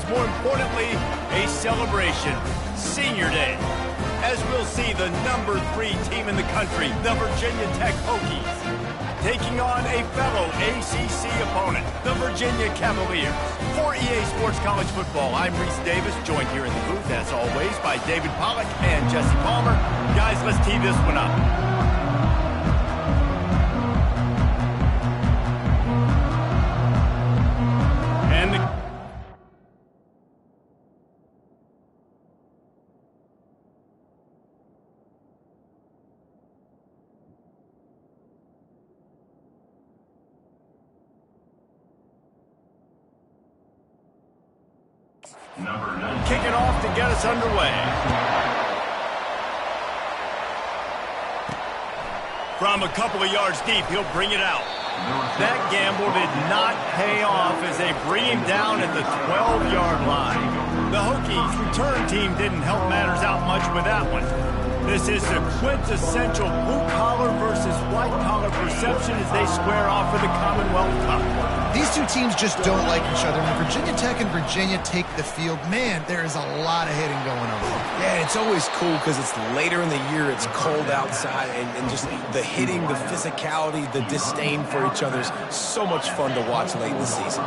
is more importantly a celebration, Senior Day. As we'll see the number 3 team in the country, the Virginia Tech Hokies, taking on a fellow ACC opponent, the Virginia Cavaliers. For EA Sports College Football, I'm Reese Davis, joined here in the booth, as always, by David Pollack and Jesse Palmer. Guys, let's tee this one up. And the kicking off to get us underway. From a couple of yards deep, he'll bring it out. That gamble did not pay off as they bring him down at the 12-yard line. The Hokies return team didn't help matters out much with that one. This is the quintessential blue-collar versus white-collar perception as they square off for the Commonwealth Cup. These two teams just don't like each other. When Virginia Tech and Virginia take the field, man, there is a lot of hitting going on. Yeah, it's always cool because it's later in the year, it's cold outside, and just the hitting, the physicality, the disdain for each other is so much fun to watch late in the season.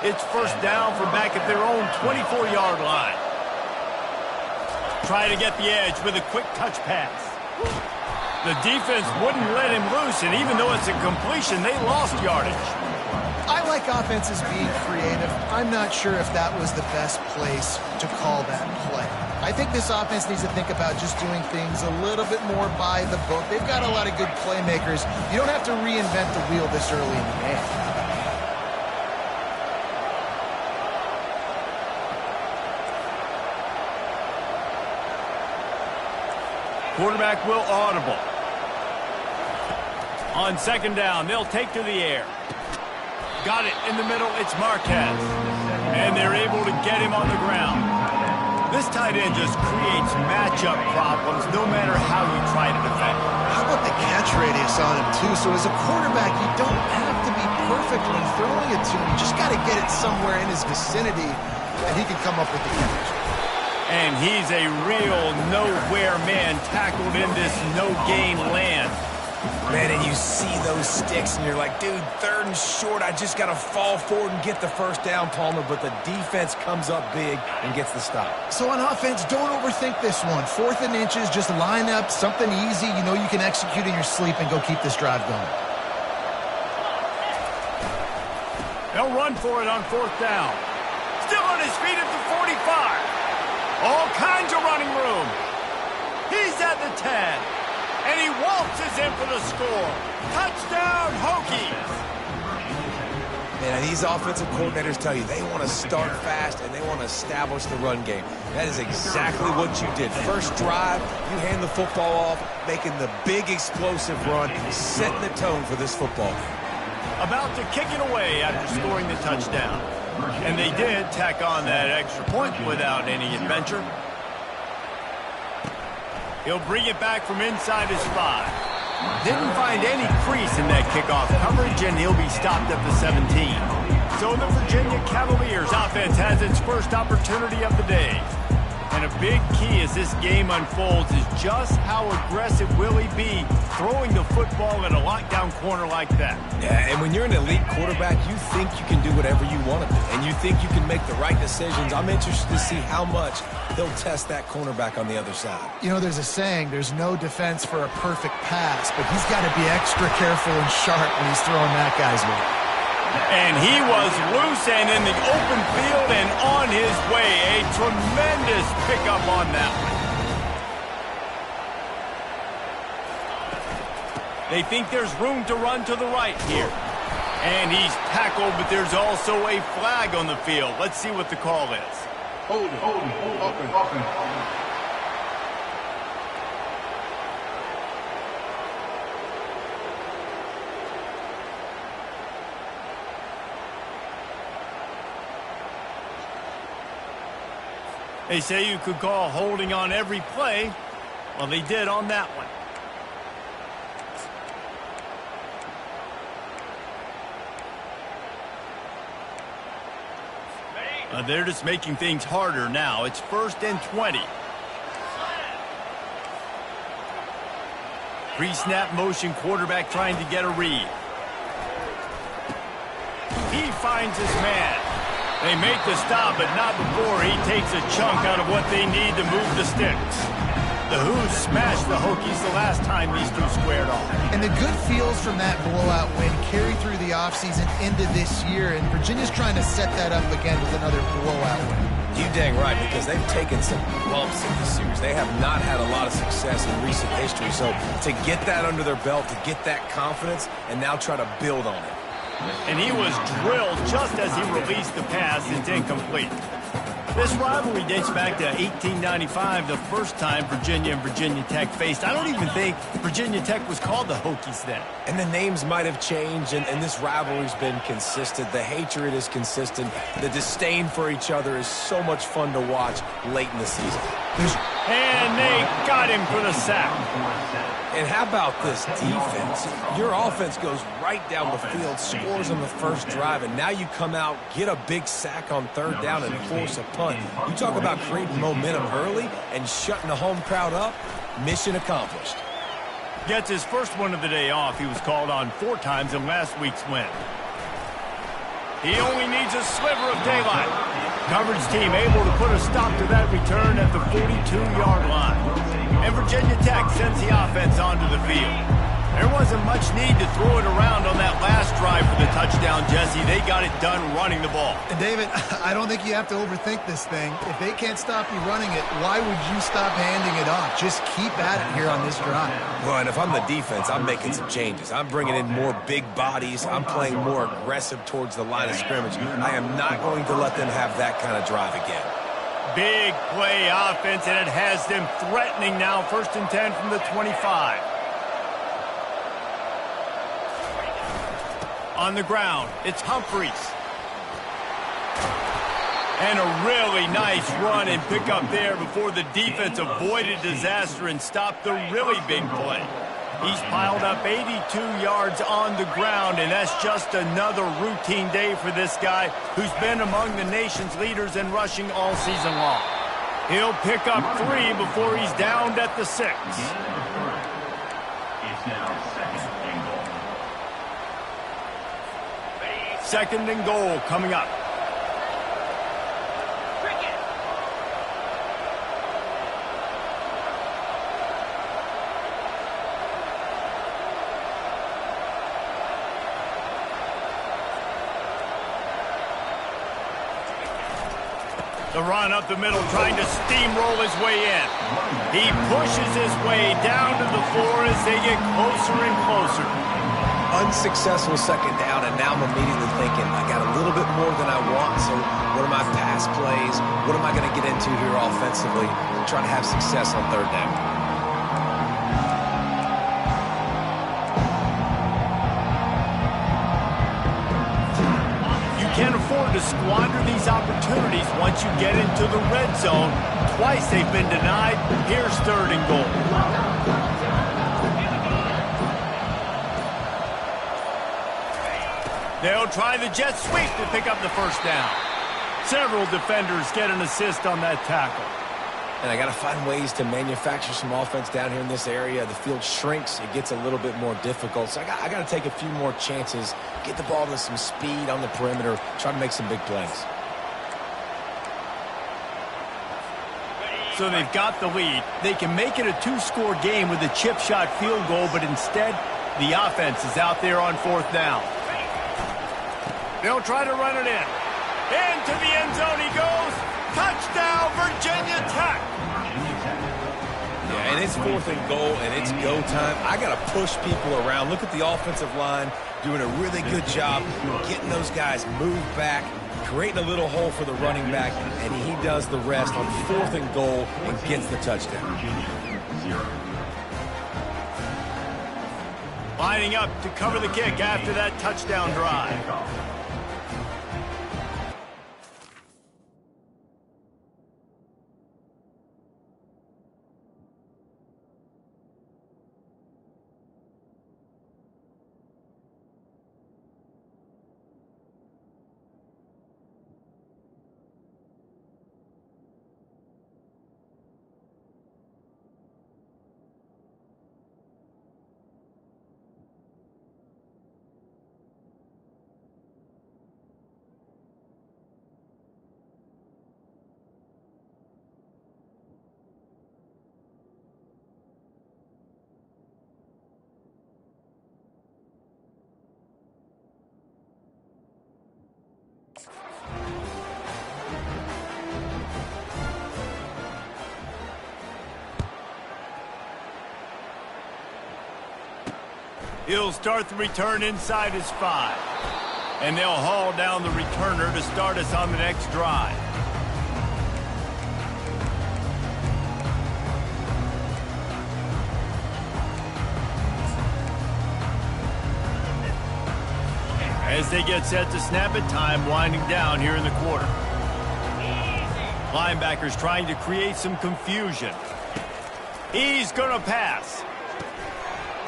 It's first down from back at their own 24-yard line. Try to get the edge with a quick touch pass. The defense wouldn't let him loose, and even though it's a completion, they lost yardage. I like offenses being creative. I'm not sure if that was the best place to call that play. I think this offense needs to think about just doing things a little bit more by the book. They've got a lot of good playmakers. You don't have to reinvent the wheel this early in the game. Quarterback will audible. On second down, they'll take to the air. Got it in the middle, it's Marquez. And they're able to get him on the ground. This tight end just creates matchup problems no matter how you try to defend. How about the catch radius on him, too? So as a quarterback, you don't have to be perfect when throwing it to him. You just got to get it somewhere in his vicinity, and he can come up with the catch. And he's a real nowhere man tackled in this no-gain land. Man, and you see those sticks, and you're like, dude, 3rd and short, I just got to fall forward and get the first down, Palmer, but the defense comes up big and gets the stop. So on offense, don't overthink this one. 4th and inches, just line up, something easy you know you can execute in your sleep and go keep this drive going. They'll run for it on 4th down. Still on his feet at the 45. All kinds of running room. He's at the 10. And he waltzes in for the score. Touchdown, Hokies. And these offensive coordinators tell you they want to start fast and they want to establish the run game. That is exactly what you did. First drive, you hand the football off, making the big explosive run, setting the tone for this football game. About to kick it away after scoring the touchdown. And they did tack on that extra point without any adventure. He'll bring it back from inside his 5. Didn't find any crease in that kickoff coverage, and he'll be stopped at the 17. So the Virginia Cavaliers offense has its first opportunity of the day. And a big key as this game unfolds is just how aggressive will he be throwing the football at a lockdown corner like that. Yeah, and when you're an elite quarterback, you think you can do whatever you want to do, and you think you can make the right decisions. I'm interested to see how much he'll test that cornerback on the other side. You know, there's a saying, there's no defense for a perfect pass, but he's got to be extra careful and sharp when he's throwing that guy's way. And he was loose and in the open field and on his way. A tremendous pickup on that one. They think there's room to run to the right here. And he's tackled, but there's also a flag on the field. Let's see what the call is. Hold it. They say you could call holding on every play. Well, they did on that one. They're just making things harder now. It's 1st and 20. Pre-snap motion, quarterback trying to get a read. He finds his man. They make the stop, but not before he takes a chunk out of what they need to move the sticks. The Hoos smashed the Hokies the last time these two squared off. And the good feels from that blowout win carry through the offseason into this year, and Virginia's trying to set that up again with another blowout win. You dang right, because they've taken some bumps in this series. They have not had a lot of success in recent history, so to get that under their belt, to get that confidence, and now try to build on it. And he was drilled just as he released the pass. It's incomplete. This rivalry dates back to 1895, the first time Virginia and Virginia Tech faced. I don't even think Virginia Tech was called the Hokies then. And the names might have changed, and this rivalry's been consistent. The hatred is consistent. The disdain for each other is so much fun to watch late in the season. And they got him for the sack. And how about this defense? Your offense goes right down the field, scores on the first drive, and now you come out, get a big sack on 3rd down, and force a punt. You talk about creating momentum early and shutting the home crowd up. Mission accomplished. Gets his first one of the day off. He was called on 4 times in last week's win. He only needs a sliver of daylight. Coverage team able to put a stop to that return at the 42-yard line. And Virginia Tech sends the offense onto the field. There wasn't much need to throw it around on that last drive for the touchdown, Jesse. They got it done running the ball. And David, I don't think you have to overthink this thing. If they can't stop you running it, why would you stop handing it off? Just keep at it here on this drive. Well, and if I'm the defense, I'm making some changes. I'm bringing in more big bodies. I'm playing more aggressive towards the line of scrimmage. I am not going to let them have that kind of drive again. Big play offense, and it has them threatening now. 1st and 10 from the 25. On the ground, it's Humphreys. And a really nice run and pick up there before the defense avoided disaster and stopped the really big play. He's piled up 82 yards on the ground, and that's just another routine day for this guy who's been among the nation's leaders in rushing all season long. He'll pick up 3 before he's downed at the 6. Second and goal coming up. The run up the middle, trying to steamroll his way in. He pushes his way down to the floor as they get closer and closer. Unsuccessful 2nd down, and now I'm immediately thinking, I got a little bit more than I want, so what are my pass plays? What am I going to get into here offensively? I'm trying to have success on 3rd down. You can't afford to squander these opportunities once you get into the red zone. Twice they've been denied. Here's 3rd and goal. They'll try the jet sweep to pick up the 1st down. Several defenders get an assist on that tackle. And I got to find ways to manufacture some offense down here in this area. The field shrinks. It gets a little bit more difficult. So I got to take a few more chances, get the ball to some speed on the perimeter, try to make some big plays. So they've got the lead. They can make it a 2-score game with a chip shot field goal, but instead, the offense is out there on 4th down. They'll try to run it in. Into the end zone he goes. Touchdown, Virginia Tech. Yeah, and it's 4th and goal, and it's go time. I got to push people around. Look at the offensive line doing a really good job getting those guys moved back, creating a little hole for the running back, and he does the rest on 4th and goal and gets the touchdown. Lining up to cover the kick after that touchdown drive. He'll start the return inside his 5. And they'll haul down the returner to start us on the next drive. As they get set to snap it, time winding down here in the quarter. Linebackers trying to create some confusion. He's going to pass.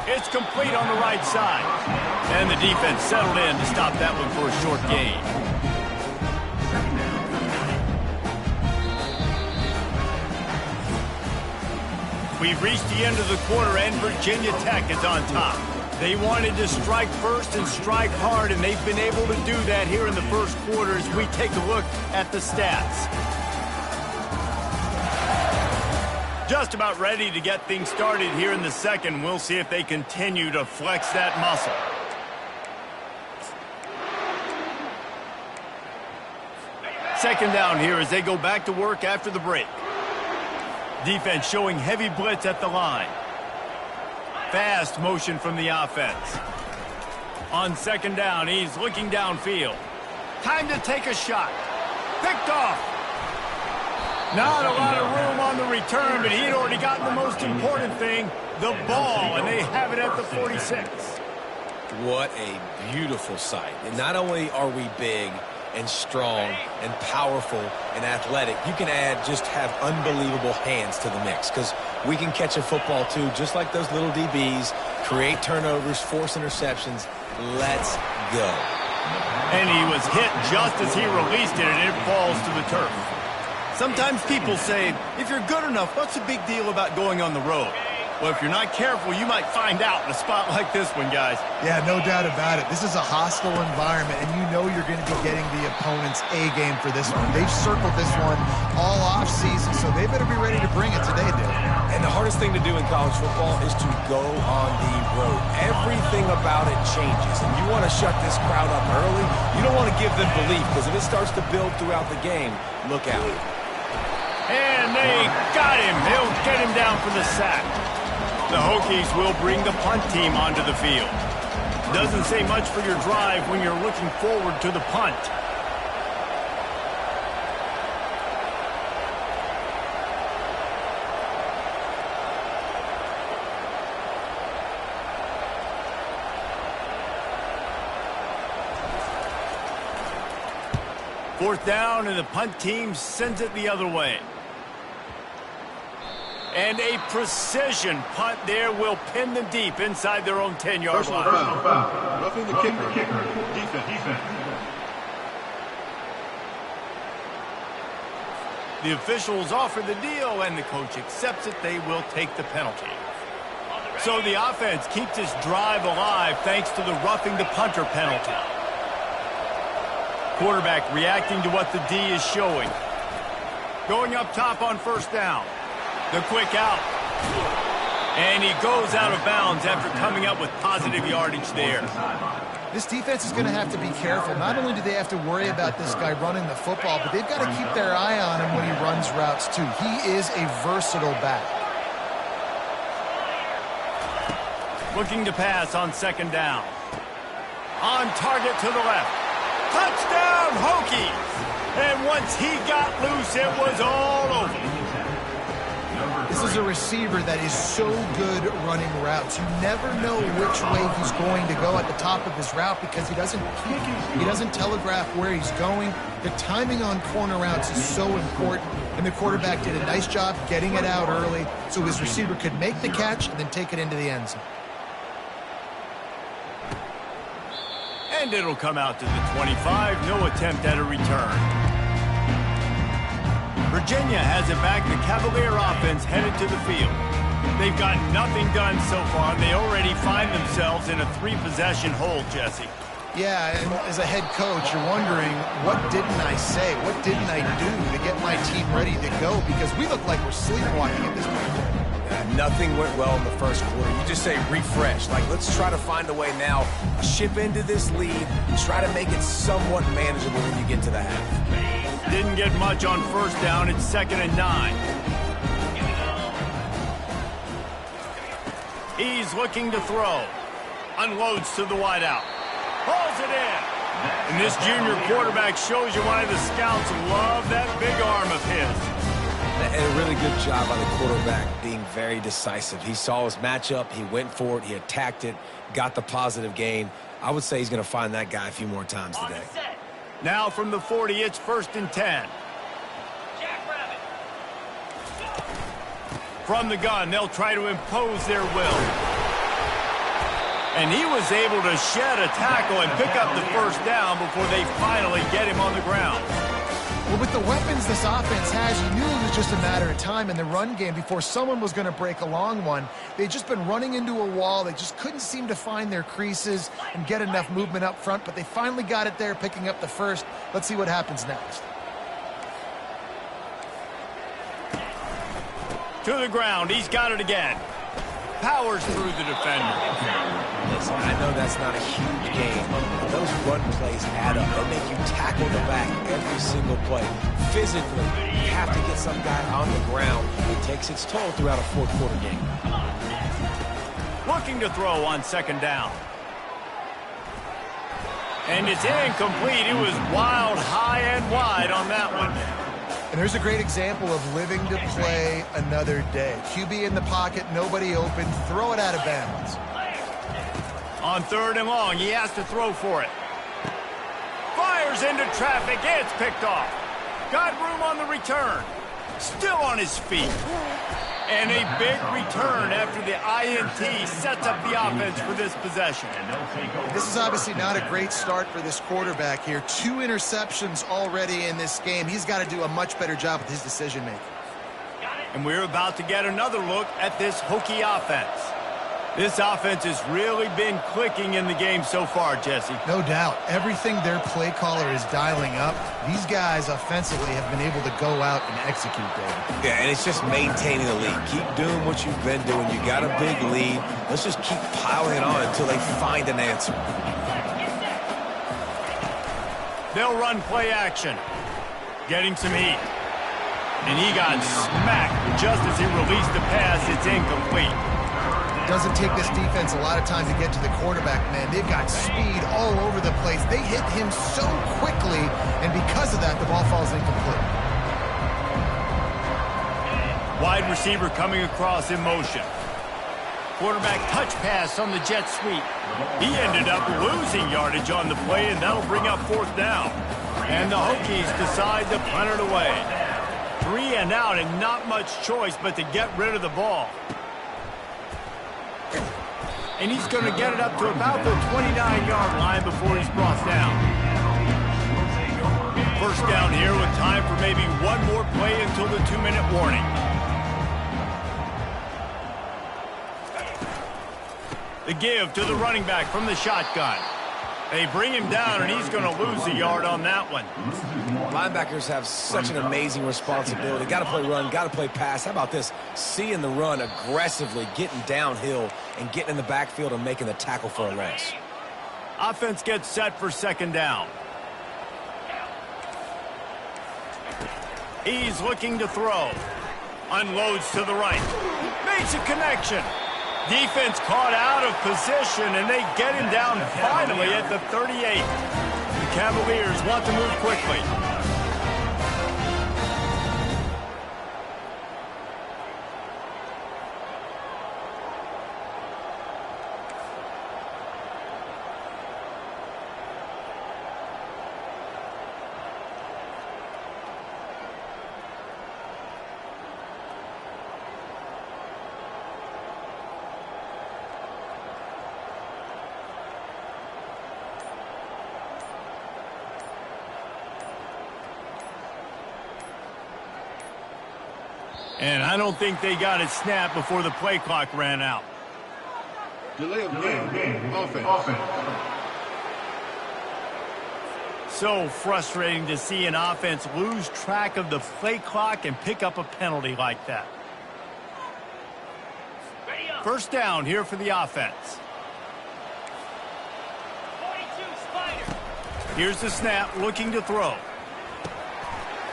It's complete on the right side. And the defense settled in to stop that one for a short gain. We've reached the end of the quarter, and Virginia Tech is on top. They wanted to strike first and strike hard, and they've been able to do that here in the first quarter as we take a look at the stats. Just about ready to get things started here in the second. We'll see if they continue to flex that muscle. Second down here as they go back to work after the break. Defense showing heavy blitz at the line. Fast motion from the offense. On second down, he's looking downfield. Time to take a shot. Picked off. Not a lot of room on the return, but he'd already gotten the most important thing, the ball, and they have it at the 46. What a beautiful sight. And not only are we big and strong and powerful and athletic, you can just have unbelievable hands to the mix, because we can catch a football too, just like those little DBs, create turnovers, force interceptions. Let's go. And he was hit just as he released it, and it falls to the turf. Sometimes people say, if you're good enough, what's the big deal about going on the road? Well, if you're not careful, you might find out in a spot like this one, guys. Yeah, no doubt about it. This is a hostile environment, and you know you're going to be getting the opponent's A game for this one. They've circled this one all off season, so they better be ready to bring it today, dude. And the hardest thing to do in college football is to go on the road. Everything about it changes, and you want to shut this crowd up early. You don't want to give them belief, because if it starts to build throughout the game, look out. And they got him. They'll get him down for the sack. The Hokies will bring the punt team onto the field. Doesn't say much for your drive when you're looking forward to the punt. Fourth down, and the punt team sends it the other way. And a precision punt there will pin them deep inside their own 10-yard line. Foul. Roughing the kicker. Defense. The officials offer the deal, and the coach accepts it. They will take the penalty. So the offense keeps this drive alive thanks to the roughing the punter penalty. Quarterback reacting to what the D is showing. Going up top on first down. The quick out. And he goes out of bounds after coming up with positive yardage there. This defense is going to have to be careful. Not only do they have to worry about this guy running the football, but they've got to keep their eye on him when he runs routes too. He is a versatile back. Looking to pass on second down. On target to the left. Touchdown, Hokies! And once he got loose, it was all over. This is a receiver that is so good running routes. You never know which way he's going to go at the top of his route because he doesn't telegraph where he's going. The timing on corner routes is so important, and the quarterback did a nice job getting it out early so his receiver could make the catch and then take it into the end zone. And it'll come out to the 25. No attempt at a return. Virginia has it back. The Cavalier offense headed to the field. They've got nothing done so far, and they already find themselves in a 3-possession hole, Jesse. Yeah, and as a head coach, you're wondering, what didn't I say? What didn't I do to get my team ready to go? Because we look like we're sleepwalking at this point. Nothing went well in the first quarter. You just say refresh. Like, let's try to find a way now, chip into this lead, try to make it somewhat manageable when you get to the half. Didn't get much on first down. It's 2nd and 9. He's looking to throw. Unloads to the wideout. Pulls it in. And this junior quarterback shows you why the scouts love that big arm of his. And a really good job by the quarterback being very decisive. He saw his matchup, he went for it, he attacked it, got the positive gain. I would say he's going to find that guy a few more times today. Now from the 40, it's 1st and 10. From the gun, they'll try to impose their will. And he was able to shed a tackle and pick up the first down before they finally get him on the ground. Well, with the weapons this offense has, you knew it was just a matter of time in the run game before someone was going to break a long one. They'd just been running into a wall. They just couldn't seem to find their creases and get enough movement up front, but they finally got it there, picking up the first. Let's see what happens next. To the ground, he's got it again. Powers through the defender. Listen, I know that's not a huge game, but those run plays add up. They make you tackle the back every single play. Physically, you have to get some guy on the ground. It takes its toll throughout a fourth-quarter game. Looking to throw on 2nd down. And it's incomplete. It was wild, high and wide on that one. And there's a great example of living to play another day. QB in the pocket, nobody open, throw it out of bounds. On 3rd and long, he has to throw for it. Fires into traffic, it's picked off. Got room on the return. Still on his feet. And a big return after the INT sets up the offense for this possession. This is obviously not a great start for this quarterback here. 2 interceptions already in this game. He's got to do a much better job with his decision-making. And we're about to get another look at this Hokie offense. This offense has really been clicking in the game so far, Jesse. No doubt. Everything their play caller is dialing up, these guys offensively have been able to go out and execute, David. Yeah, and it's just maintaining the lead. Keep doing what you've been doing. You got a big lead. Let's just keep piling it on until they find an answer. They'll run play action. Getting some heat. And he got smacked just as he released the pass. It's incomplete. Doesn't take this defense a lot of time to get to the quarterback, man. They've got speed all over the place. They hit him so quickly, and because of that, the ball falls incomplete. Wide receiver coming across in motion. Quarterback touch pass on the jet sweep. He ended up losing yardage on the play, and that'll bring up 4th down. And the Hokies decide to punt it away. 3 and out, and not much choice but to get rid of the ball. And he's going to get it up to about the 29-yard line before he's brought down. 1st down here with time for maybe one more play until the 2-minute warning. The give to the running back from the shotgun. They bring him down, and he's going to lose a yard on that one. Linebackers have such an amazing responsibility. Got to play run, got to play pass. How about this? Seeing the run aggressively, getting downhill, and getting in the backfield and making the tackle for a loss. Offense gets set for 2nd down. He's looking to throw. Unloads to the right. Makes a connection. Defense caught out of position, and they get him down finally at the 38. The Cavaliers want to move quickly. And I don't think they got it snapped before the play clock ran out. Delay of game. Offense. So frustrating to see an offense lose track of the play clock and pick up a penalty like that. 1st down here for the offense. Here's the snap, looking to throw.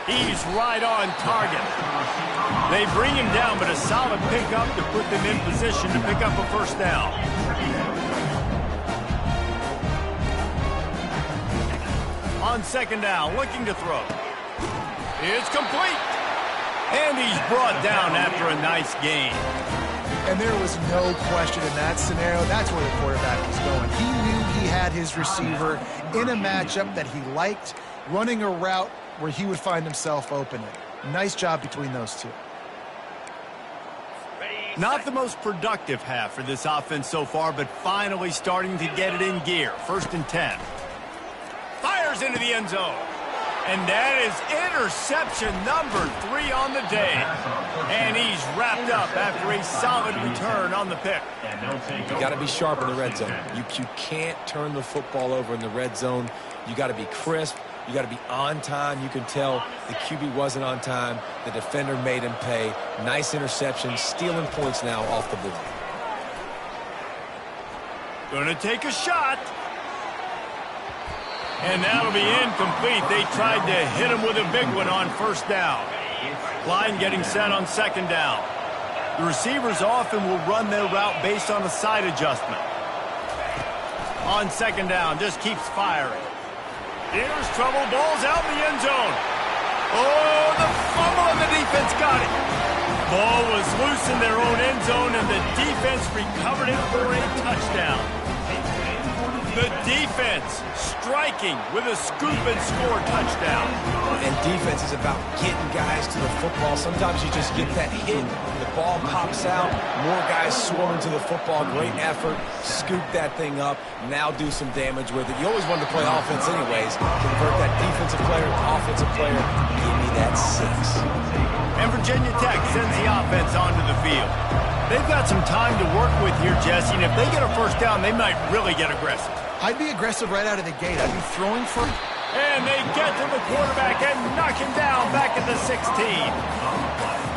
He's right on target. They bring him down, but a solid pickup to put them in position to pick up a 1st down. On second down, looking to throw. It's complete. And he's brought down after a nice gain. And there was no question in that scenario. That's where the quarterback was going. He knew he had his receiver in a matchup that he liked, running a route where he would find himself open. Nice job between those two. Not the most productive half for this offense so far, but finally starting to get it in gear. 1st and 10. Fires into the end zone. And that is interception number 3 on the day. And he's wrapped up after a solid return on the pick. You got to be sharp in the red zone. You can't turn the football over in the red zone. You got to be crisp. You got to be on time. You can tell the QB wasn't on time. The defender made him pay. Nice interception, stealing points now off the board. Gonna take a shot. And that'll be incomplete. They tried to hit him with a big one on 1st down. Line getting set on 2nd down. The receivers often will run their route based on a side adjustment. On 2nd down, just keeps firing. Here's trouble. Ball's out in the end zone. Oh, the fumble and the defense got it. Ball was loose in their own end zone, and the defense recovered it for a touchdown. The defense striking with a scoop and score touchdown. And defense is about getting guys to the football. Sometimes you just get that hit. The ball pops out. More guys swarming to the football. Great effort. Scoop that thing up. Now do some damage with it. You always wanted to play offense anyways. Convert that defensive player to offensive player. Give me that 6. And Virginia Tech sends the offense onto the field. They've got some time to work with here, Jesse, and if they get a 1st down, they might really get aggressive. I'd be aggressive right out of the gate. I'd be throwing for... And they get to the quarterback and knock him down back at the 16.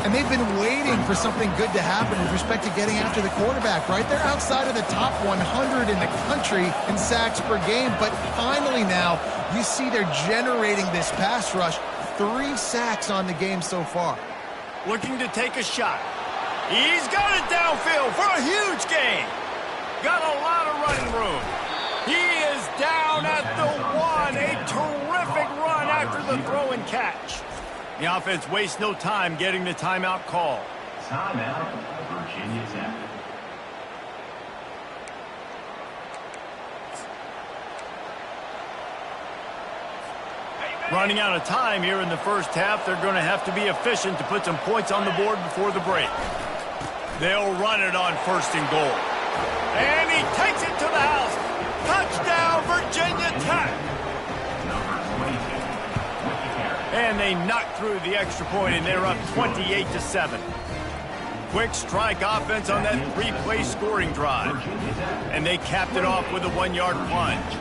And they've been waiting for something good to happen with respect to getting after the quarterback, right? They're outside of the top 100 in the country in sacks per game, but finally now you see they're generating this pass rush. 3 sacks on the game so far. Looking to take a shot. He's got it downfield for a huge gain. Got a lot of running room. He is down at the 1. A terrific run after the throw and catch. The offense wastes no time getting the timeout call. Timeout, Virginia Tech. Running out of time here in the 1st half. They're going to have to be efficient to put some points on the board before the break. They'll run it on 1st and goal. And he takes it to the house. Touchdown, Virginia Tech. And they knock through the extra point, and they're up 28-7. Quick strike offense on that 3-play scoring drive. And they capped it off with a 1-yard plunge.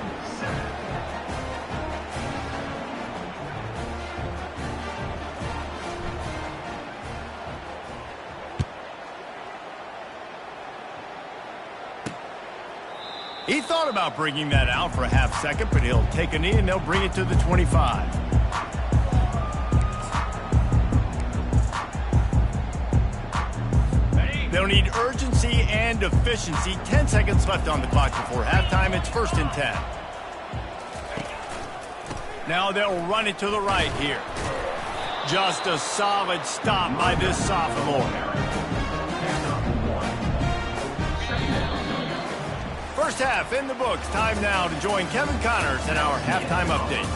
He thought about bringing that out for a half second, but he'll take a knee and they'll bring it to the 25. They'll need urgency and efficiency. 10 seconds left on the clock before halftime. It's 1st and 10. Now they'll run it to the right here. Just a solid stop by this sophomore. First half in the books. Time now to join Kevin Connors in our halftime update.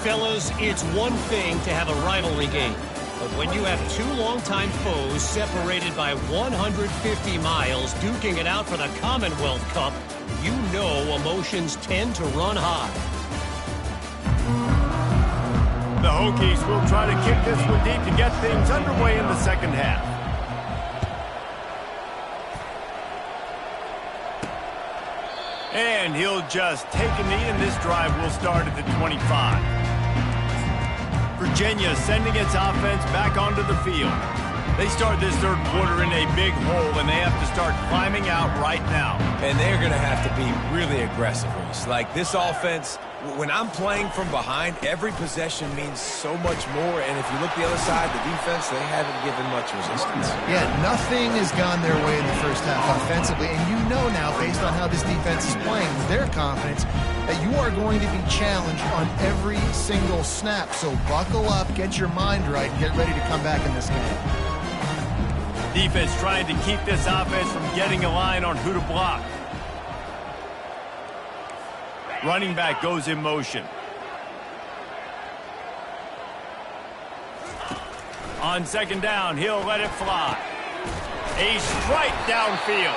Fellas, it's one thing to have a rivalry game, but when you have 2 longtime foes separated by 150 miles duking it out for the Commonwealth Cup, you know emotions tend to run high. The Hokies will try to kick this one deep to get things underway in the 2nd half. And he'll just take a knee, and this drive will start at the 25. Virginia sending its offense back onto the field. They start this 3rd quarter in a big hole, and they have to start climbing out right now. And they're going to have to be really aggressive, Reese. Like, this offense When I'm playing from behind, every possession means so much more. And if you look the other side, the defense, they haven't given much resistance. Yeah, nothing has gone their way in the first half offensively. And you know now, based on how this defense is playing with their confidence, that you are going to be challenged on every single snap. So buckle up, get your mind right, and get ready to come back in this game. Defense trying to keep this offense from getting a line on who to block. Running back goes in motion. On second down, he'll let it fly. A strike downfield.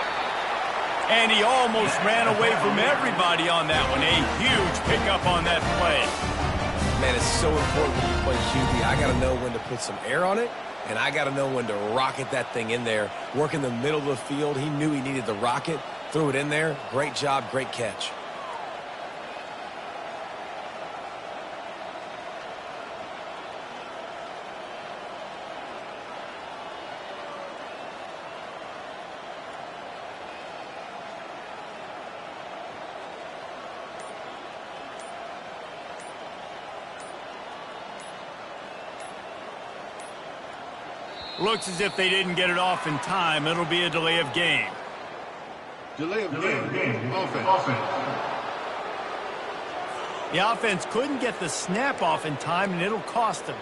And he almost ran away from everybody on that one. A huge pickup on that play. Man, it's so important when you play QB. I got to know when to put some air on it, and I got to know when to rocket that thing in there. Work in the middle of the field. He knew he needed the rocket, threw it in there. Great job, great catch. Looks as if they didn't get it off in time. It'll be a delay of game. Delay of game. Offense. The offense couldn't get the snap off in time, and it'll cost them.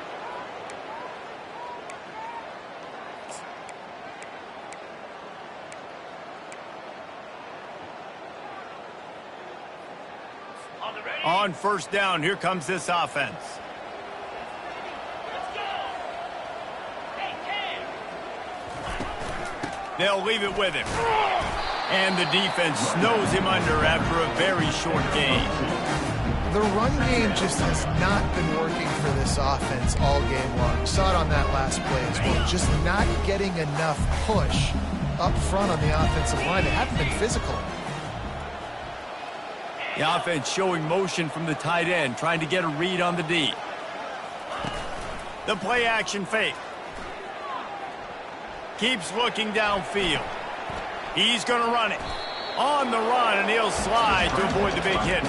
On first down, here comes this offense. They'll leave it with him. And the defense snows him under after a very short gain. The run game just has not been working for this offense all game long. We saw it on that last play as well. Just not getting enough push up front on the offensive line. They haven't been physical. The offense showing motion from the tight end, trying to get a read on the D. The play action fake. Keeps looking downfield. He's going to run it. On the run, and he'll slide to avoid the big hit.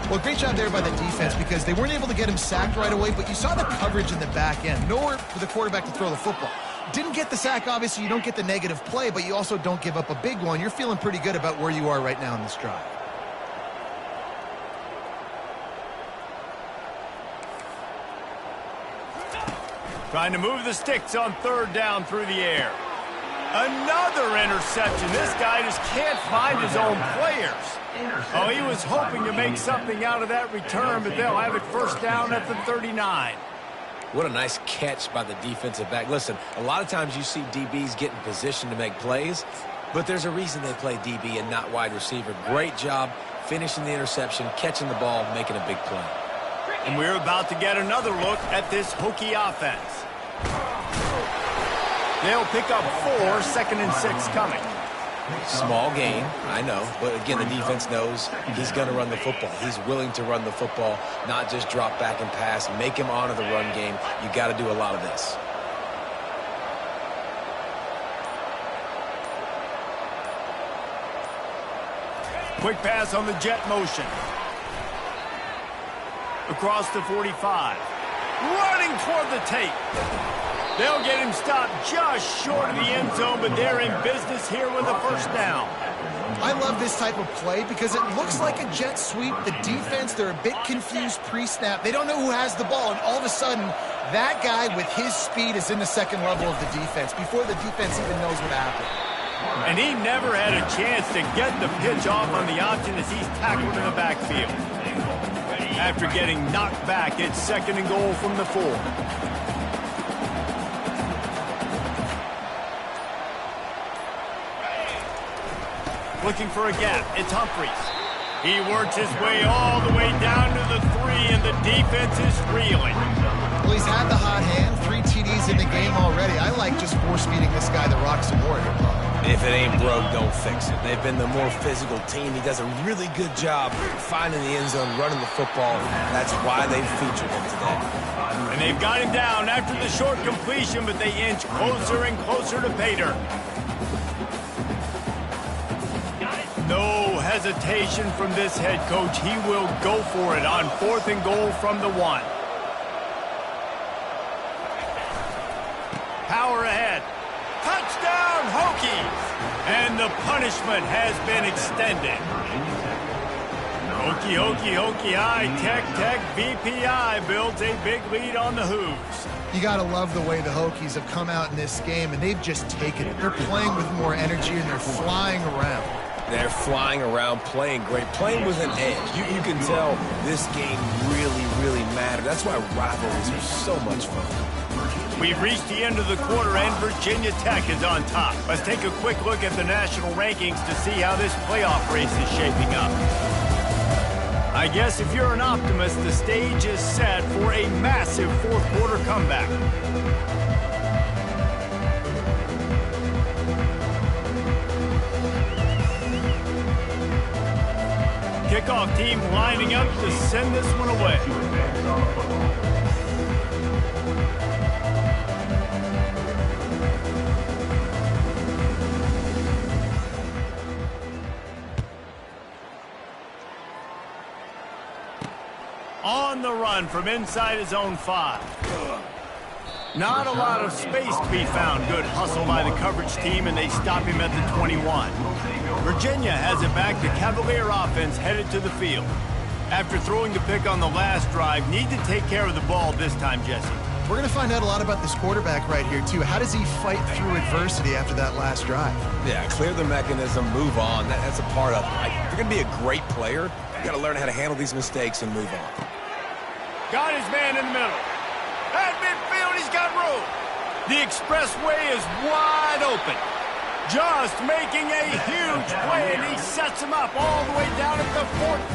Well, great job there by the defense because they weren't able to get him sacked right away, but you saw the coverage in the back end. Nowhere for the quarterback to throw the football. Didn't get the sack, obviously. You don't get the negative play, but you also don't give up a big one. You're feeling pretty good about where you are right now in this drive. Trying to move the sticks on third down through the air. Another interception. This guy just can't find his own players. Oh, he was hoping to make something out of that return, but they'll have it first down at the 39. What a nice catch by the defensive back. Listen, a lot of times you see DBs get in position to make plays, but there's a reason they play DB and not wide receiver. Great job finishing the interception, catching the ball, making a big play. And we're about to get another look at this Hokie offense. They'll pick up 4, 2nd and 6 coming. Small gain, I know, but again, the defense knows he's going to run the football. He's willing to run the football, not just drop back and pass, make him honor the run game. You got to do a lot of this. Quick pass on the jet motion. Across the 45. Running toward the tape. They'll get him stopped just short of the end zone, but they're in business here with a first down. I love this type of play because it looks like a jet sweep. The defense, they're a bit confused pre-snap. They don't know who has the ball, and all of a sudden, that guy with his speed is in the second level of the defense before the defense even knows what happened. And he never had a chance to get the pitch off on the option as he's tackled in the backfield. After getting knocked back, it's 2nd and goal from the 4. Looking for a gap. It's Humphries. He works his way all the way down to the 3, and the defense is reeling. Well, he's had the hot hand, 3 TDs in the game already. I like just force-feeding this guy the rock some more. If it ain't broke, don't fix it. They've been the more physical team. He does a really good job finding the end zone, running the football. That's why they've featured him today. And they've got him down after the short completion, but they inch closer and closer to pay dirt. No hesitation from this head coach. He will go for it on 4th and goal from the 1. Power ahead. Touchdown, Hokies! And the punishment has been extended. Hokie, Tech, VPI builds a big lead on the Hoos. You got to love the way the Hokies have come out in this game, and they've just taken it. They're playing with more energy, and they're flying around. They're flying around, playing great, playing with an edge. You can tell this game really mattered. That's why rivalries are so much fun. We've reached the end of the quarter, and Virginia Tech is on top. Let's take a quick look at the national rankings to see how this playoff race is shaping up. I guess if you're an optimist, the stage is set for a massive fourth-quarter comeback. Kickoff team lining up to send this one away. On the run from inside his own 5. Not a lot of space to be found. Good hustle by the coverage team, and they stop him at the 21. Virginia has it back. The Cavalier offense headed to the field. After throwing the pick on the last drive, need to take care of the ball this time, Jesse. We're going to find out a lot about this quarterback right here, too. How does he fight through adversity after that last drive? Yeah, clear the mechanism, move on. That's a part of it. Right? If you're going to be a great player, you got to learn how to handle these mistakes and move on. Got his man in the middle. At midfield, he's got room. The expressway is wide open. Just making a huge play, and he sets him up all the way down at the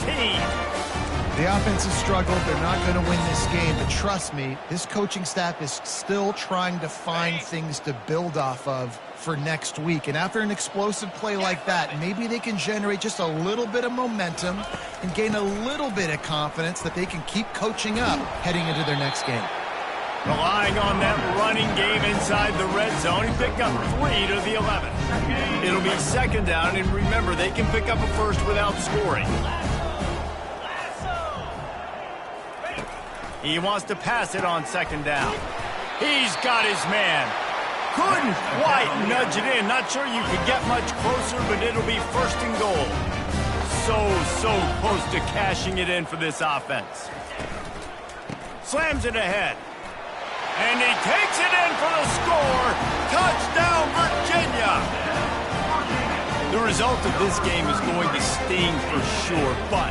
14. The offense has struggled. They're not going to win this game, but trust me, this coaching staff is still trying to find things to build off of for next week. And after an explosive play like that, maybe they can generate just a little bit of momentum and gain a little bit of confidence that they can keep coaching up heading into their next game. Relying on that running game inside the red zone. He picked up 3 to the 11. It'll be 2nd down, and remember, they can pick up a first without scoring. He wants to pass it on 2nd down. He's got his man. Couldn't quite nudge it in. Not sure you could get much closer, but it'll be 1st and goal. So close to cashing it in for this offense. Slams it ahead. And he takes it in for the score. Touchdown, Virginia. The result of this game is going to sting for sure, but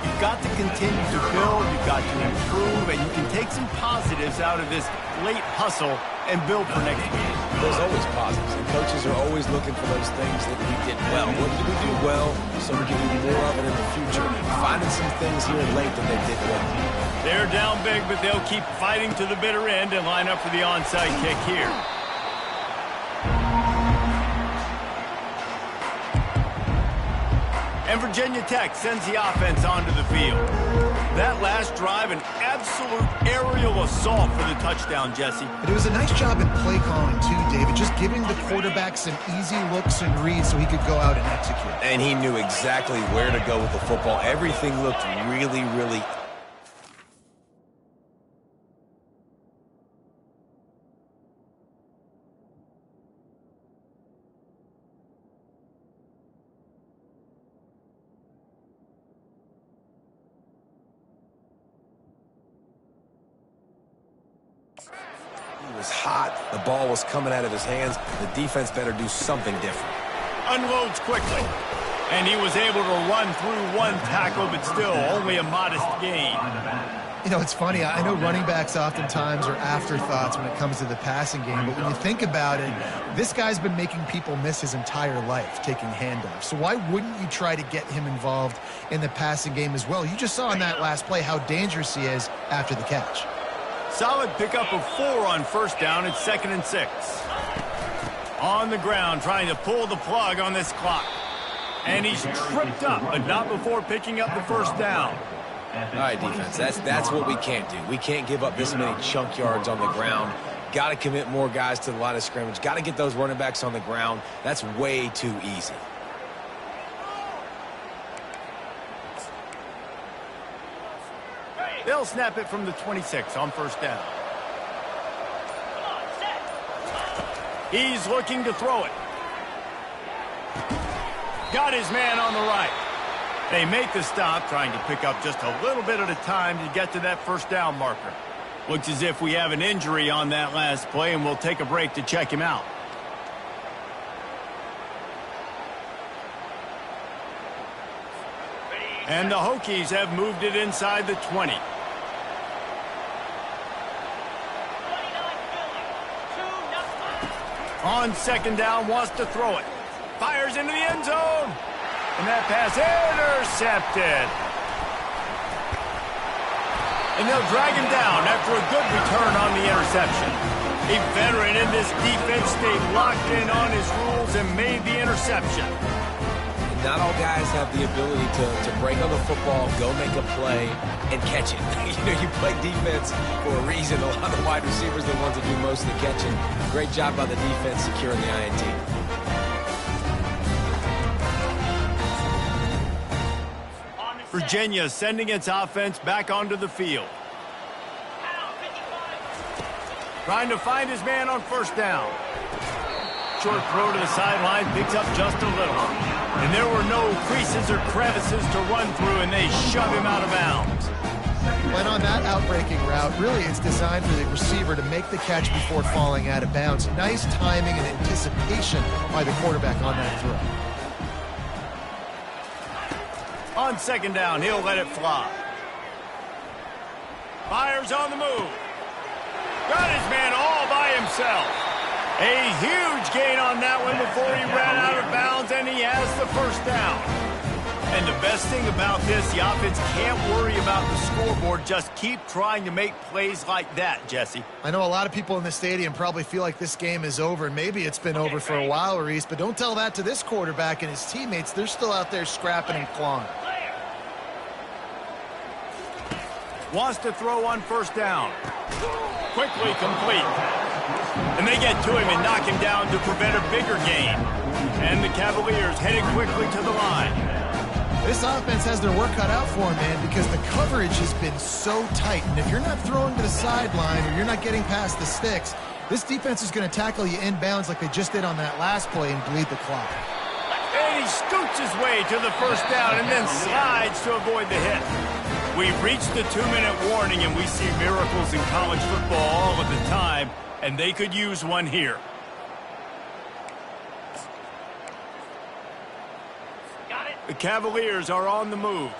you've got to continue to build, you've got to improve, and you can take some positives out of this late hustle and build for next week. There's always positives, and coaches are always looking for those things that we did well. What did we do well so we can do more of it in the future? Finding some things here late that they did well. They're down big, but they'll keep fighting to the bitter end and line up for the onside kick here. And Virginia Tech sends the offense onto the field. That last drive, an absolute aerial assault for the touchdown, Jesse. But it was a nice job in play calling, too, David. Just giving the quarterback some easy looks and reads so he could go out and execute. And he knew exactly where to go with the football. Everything looked really He was hot. The ball was coming out of his hands. The defense better do something different. Unloads quickly. And he was able to run through one tackle, but still only a modest gain. You know, it's funny. I know running backs oftentimes are afterthoughts when it comes to the passing game, but when you think about it, this guy's been making people miss his entire life taking handoffs. So why wouldn't you try to get him involved in the passing game as well? You just saw in that last play how dangerous he is after the catch. Solid pickup of 4 on 1st down. It's 2nd and 6. On the ground, trying to pull the plug on this clock. And he's tripped up, but not before picking up the 1st down. All right, defense, that's what we can't do. We can't give up this many chunk yards on the ground. Got to commit more guys to the line of scrimmage. Got to get those running backs on the ground. That's way too easy. He'll snap it from the 26 on first down. He's looking to throw it. Got his man on the right. They make the stop, trying to pick up just a little bit at a time to get to that first down marker. Looks as if we have an injury on that last play, and we'll take a break to check him out. And the Hokies have moved it inside the 20. On second down, wants to throw it. Fires into the end zone. And that pass intercepted. And they'll drag him down after a good return on the interception. A veteran in this defense stayed locked in on his rules and made the interception. Not all guys have the ability to break on the football, go make a play, and catch it. You play defense for a reason. A lot of wide receivers are the ones that do most of the catching. Great job by the defense securing the INT. Virginia sending its offense back onto the field. Trying to find his man on first down. Short throw to the sideline, picks up just a little. And there were no creases or crevices to run through, and they shove him out of bounds. When on that outbreaking route, really it's designed for the receiver to make the catch before falling out of bounds. Nice timing and anticipation by the quarterback on that throw. On second down, he'll let it fly. Fires on the move. Got his man all by himself. A huge gain on that one before he ran out of bounds, and he has the first down. And the best thing about this, the offense can't worry about the scoreboard. Just keep trying to make plays like that, Jesse. I know a lot of people in the stadium probably feel like this game is over, and maybe it's been over for a while, Reese, but don't tell that to this quarterback and his teammates. They're still out there scrapping and clawing. Wants to throw on first down. Quickly complete. And they get to him and knock him down to prevent a bigger gain. And the Cavaliers headed quickly to the line. This offense has their work cut out for them, man, because the coverage has been so tight. And if you're not throwing to the sideline or you're not getting past the sticks, this defense is going to tackle you inbounds like they just did on that last play and bleed the clock. And he scoots his way to the first down and then slides to avoid the hit. We've reached the 2-minute warning, and we see miracles in college football all of the time, and they could use one here. Got it. The Cavaliers are on the move.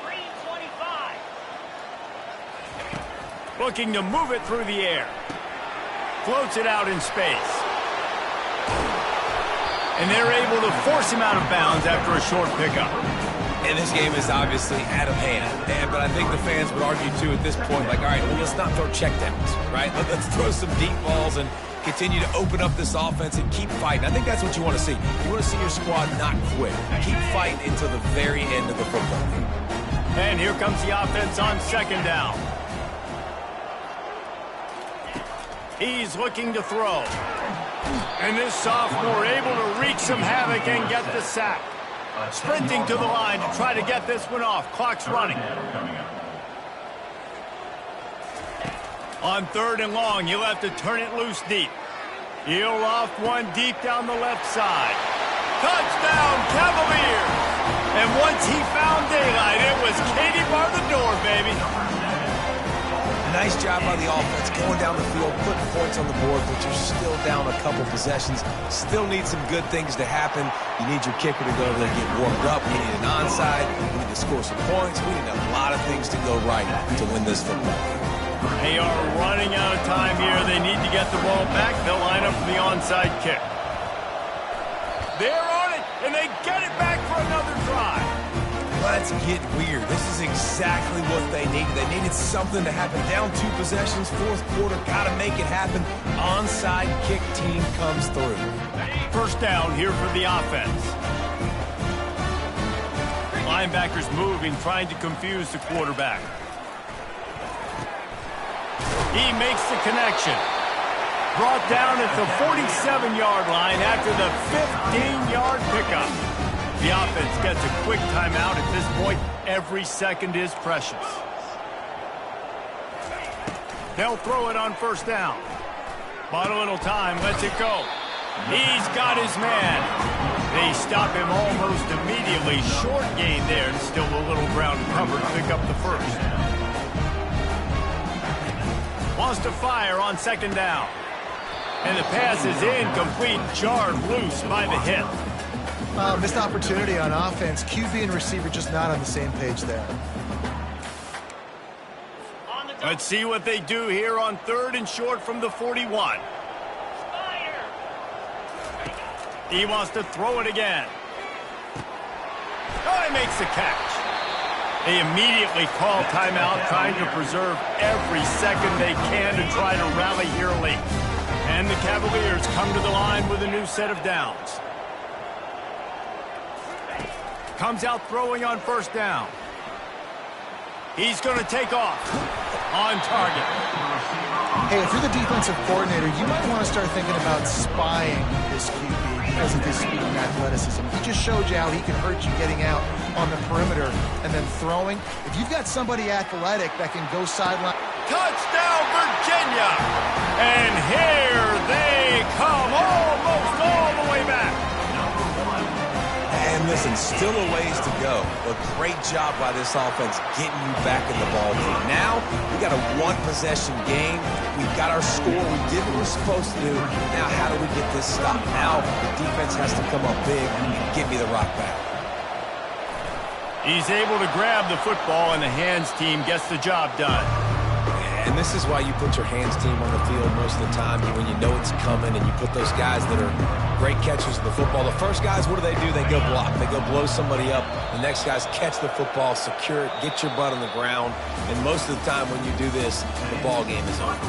325. Looking to move it through the air. Floats it out in space. And they're able to force him out of bounds after a short pickup. And this game is obviously out of hand. But I think the fans would argue, too, at this point, like, all right, well, let's not throw checkdowns, right? Let's throw some deep balls and continue to open up this offense and keep fighting. I think that's what you want to see. You want to see your squad not quit. Keep fighting until the very end of the football game. And here comes the offense on second down. He's looking to throw. And this sophomore able to wreak some havoc and get the sack. Sprinting to the line to try to get this one off. Clock's running. On third and long, he'll have to turn it loose deep. He'll loft one deep down the left side. Touchdown, Cavaliers! And once he found daylight, it was Katie bar the door, baby. Nice job by the offense going down the field, putting points on the board, but you're still down a couple possessions. Still need some good things to happen. You need your kicker to go over there and get warmed up. You need an onside. We need to score some points. We need a lot of things to go right to win this football game. They are running out of time here. They need to get the ball back. They'll line up for the onside kick. They're on it, and they get it back for another drive. Let's get weird. This is exactly what they needed. They needed something to happen. Down 2 possessions, fourth quarter, got to make it happen. Onside kick team comes through. First down here for the offense. Linebackers moving, trying to confuse the quarterback. He makes the connection. Brought down at the 47-yard line after the 15-yard pickup. The offense gets a quick timeout. At this point, every second is precious. They'll throw it on first down. But a little time, lets it go. He's got his man. They stop him almost immediately. Short gain there, and still a little ground covered to pick up the first. Wants to fire on second down. And the pass is incomplete, jarred loose by the hit. Missed opportunity on offense. QB and receiver just not on the same page there. Let's see what they do here on 3rd and short from the 41. He wants to throw it again. Oh, he makes the catch. They immediately call timeout, trying to preserve every second they can to try to rally here late. And the Cavaliers come to the line with a new set of downs. Comes out throwing on first down. He's going to take off. On target. Hey, if you're the defensive coordinator, you might want to start thinking about spying this QB because of his speed and athleticism. He just showed you how he can hurt you getting out on the perimeter and then throwing. If you've got somebody athletic that can go sideline. Touchdown, Virginia! And here they come, almost all the way back. And listen, still a ways to go, but great job by this offense getting you back in the ball game. Now, we got a one-possession game. We got our score. We did what we're supposed to do. Now, how do we get this stopped? Now, the defense has to come up big and give me the rock back. He's able to grab the football, and the hands team gets the job done. And this is why you put your hands team on the field most of the time when you know it's coming, and you put those guys that are great catchers of the football. The first guys, what do? They go block. They go blow somebody up. The next guys catch the football, secure it, get your butt on the ground. And most of the time when you do this, the ball game is over.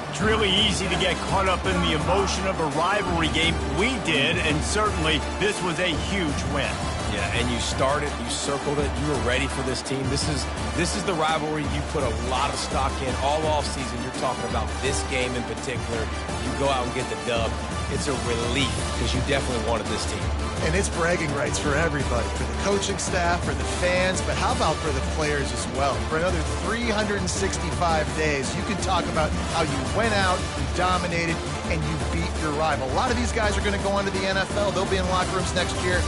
It's really easy to get caught up in the emotion of a rivalry game. We did, and certainly this was a huge win. Yeah, and you started, you circled it, you were ready for this team. This is the rivalry you put a lot of stock in all offseason. You're talking about this game in particular. You go out and get the dub. It's a relief because you definitely wanted this team. And it's bragging rights for everybody, for the coaching staff, for the fans, but how about for the players as well? For another 365 days, you can talk about how you went out, you dominated, and you beat your rival. A lot of these guys are going to go on to the NFL. They'll be in locker rooms next year.